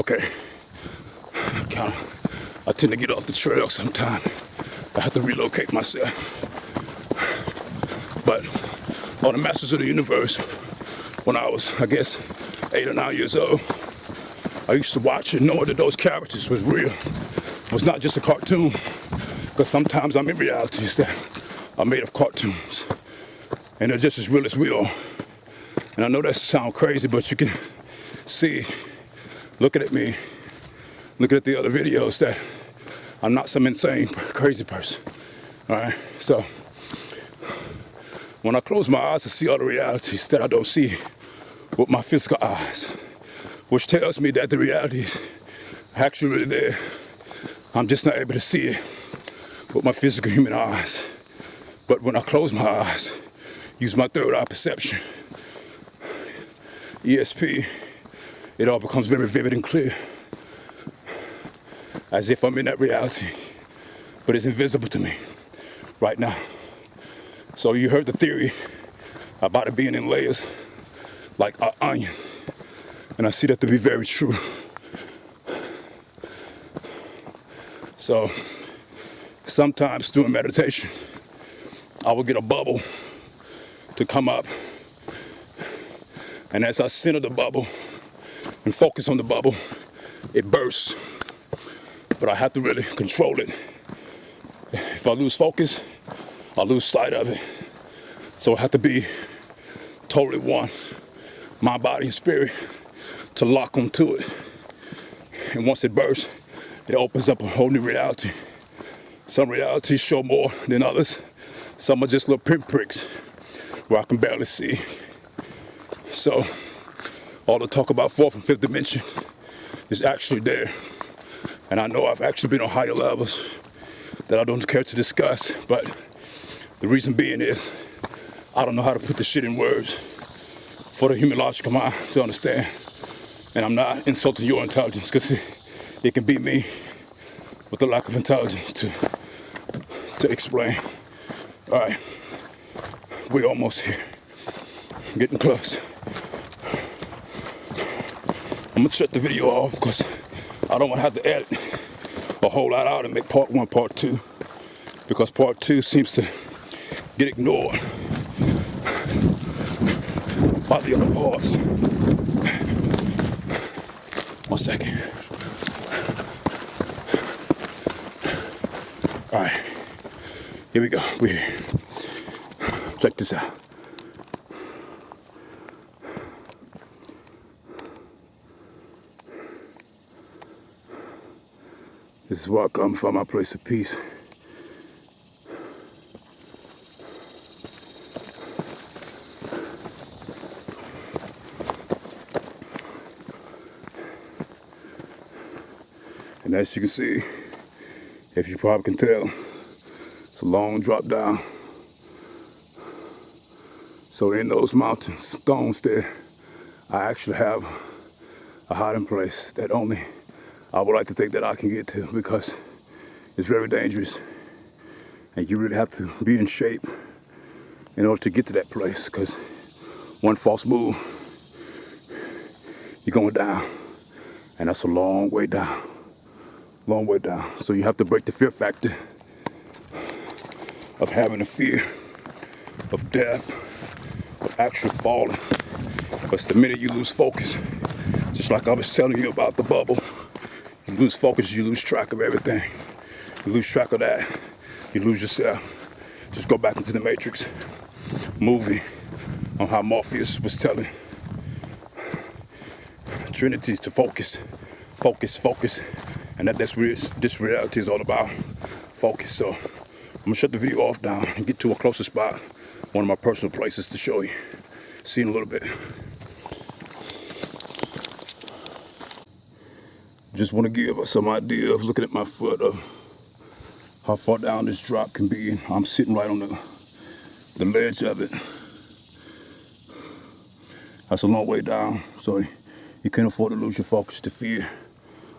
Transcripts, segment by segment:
Okay, I tend to get off the trail sometimes. I have to relocate myself. But on the Masters of the Universe, when I was, I guess, 8 or 9 years old, I used to watch and know that those characters was real. It was not just a cartoon, because sometimes I'm in realities that are made of cartoons, and they're just as real as we are. And I know that sounds crazy, but you can see, looking at me, looking at the other videos, that I'm not some insane, crazy person. All right, so when I close my eyes, I see all the realities that I don't see with my physical eyes, which tells me that the realities are actually really there. I'm just not able to see it with my physical human eyes. But when I close my eyes, use my third eye perception, ESP, it all becomes very vivid and clear, as if I'm in that reality, but it's invisible to me right now. So you heard the theory about it being in layers, like an onion, and I see that to be very true. So sometimes during meditation, I will get a bubble to come up, and as I center the bubble and focus on the bubble, it bursts. But I have to really control it. If I lose focus, I'll lose sight of it. So I have to be totally one, mind, body, and spirit, to lock onto it. And once it bursts, it opens up a whole new reality. Some realities show more than others. Some are just little pinpricks where I can barely see. So all the talk about fourth and fifth dimension is actually there. And I know I've actually been on higher levels that I don't care to discuss, but the reason being is I don't know how to put this shit in words for the human logical mind to understand. And I'm not insulting your intelligence, because it can be me with the lack of intelligence to explain. All right, we're almost here, getting close. I'm gonna shut the video off because I don't want to have to edit a whole lot out and make part 1, part 2, because part 2 seems to get ignored by the other parts. 1 second. All right, here we go. We're here. Check this out. This is where I come from, my place of peace. And as you can see, if you probably can tell, it's a long drop down. So in those mountain stones there, I actually have a hiding place that only I would like to think that I can get to, because it's very dangerous. And you really have to be in shape in order to get to that place, because one false move, you're going down. And that's a long way down. Long way down. So you have to break the fear factor of having a fear of death, of actually falling. But the minute you lose focus, just like I was telling you about the bubble, you lose focus, you lose track of everything. You lose track of that, you lose yourself. Just go back into the Matrix movie on how Morpheus was telling Trinity to focus, focus, focus. And that's what this reality is all about, focus. So I'm gonna shut the video off down and get to a closer spot, one of my personal places to show you. See you in a little bit. Just want to give us some idea of looking at my foot of how far down this drop can be. I'm sitting right on the ledge of it. That's a long way down, so you can't afford to lose your focus to fear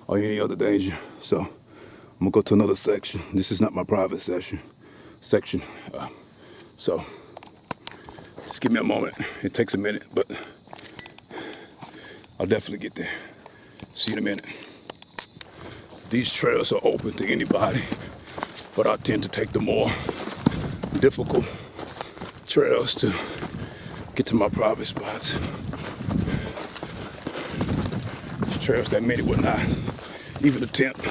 or any other danger. So I'm gonna go to another section. This is not my private section. So just give me a moment. It takes a minute, but I'll definitely get there. See you in a minute. These trails are open to anybody, but I tend to take the more difficult trails to get to my private spots. Trails that many would not even attempt.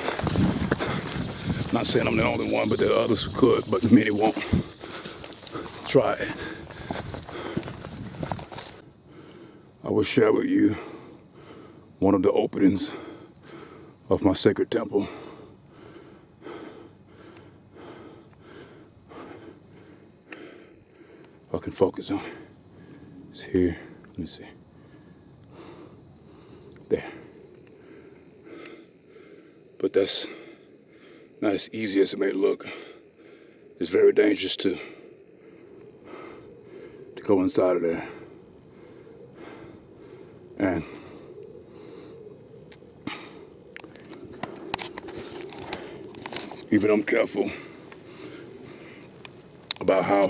Not saying I'm the only one, but there are others who could, but many won't try it. I will share with you one of the openings of my sacred temple. If I can focus on it. It's here. Let me see. There. But that's not as easy as it may look. It's very dangerous to go inside of there. And even I'm careful about how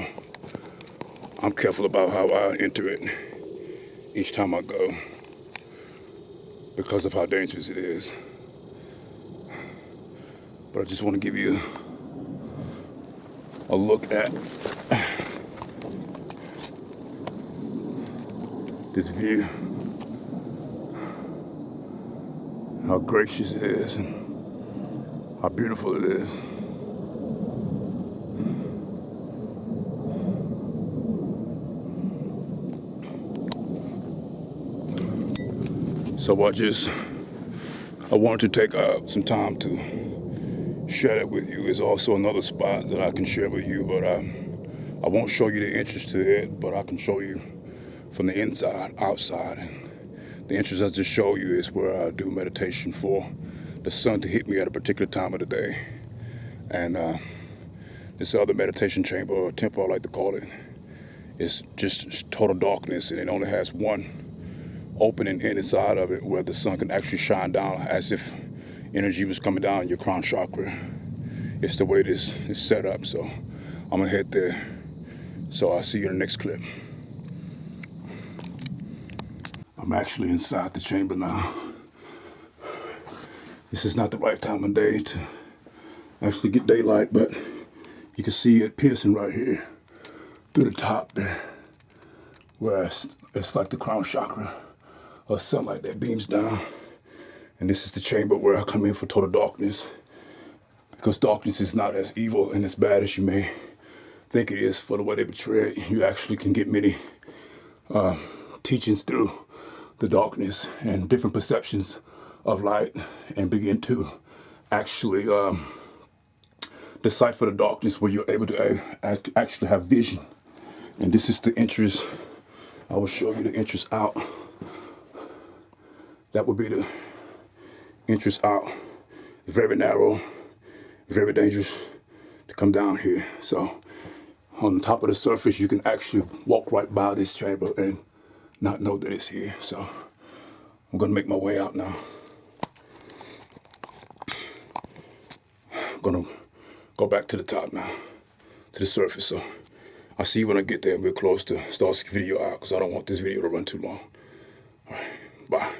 I enter it each time I go because of how dangerous it is. But I just want to give you a look at this view, how gracious it is and how beautiful it is. So I wanted to take some time to share that with you. Is also another spot that I can share with you, but I won't show you the entrance to it, but I can show you from the inside, outside. And the entrance I just show you is where I do meditation for the sun to hit me at a particular time of the day. And this other meditation chamber, or temple I like to call it, is just total darkness, and it only has one opening inside of it where the sun can actually shine down as if energy was coming down your crown chakra. It's the way this is set up, so I'm gonna head there. So I'll see you in the next clip. I'm actually inside the chamber now. This is not the right time of day to actually get daylight, but you can see it piercing right here through the top there, where it's like the crown chakra or something like that beams down. And this is the chamber where I come in for total darkness, because darkness is not as evil and as bad as you may think it is for the way they portray it. You actually can get many teachings through the darkness and different perceptions of light and begin to actually decipher the darkness, where you're able to actually have vision. And this is the entrance. I will show you the entrance out. That would be the entrance out. Very narrow, very dangerous to come down here. So on the top of the surface, you can actually walk right by this chamber and not know that it's here. So I'm gonna make my way out now. I'm gonna go back to the top now, to the surface. So I'll see you when I get there. We're close to start this video out, because I don't want this video to run too long. All right, bye.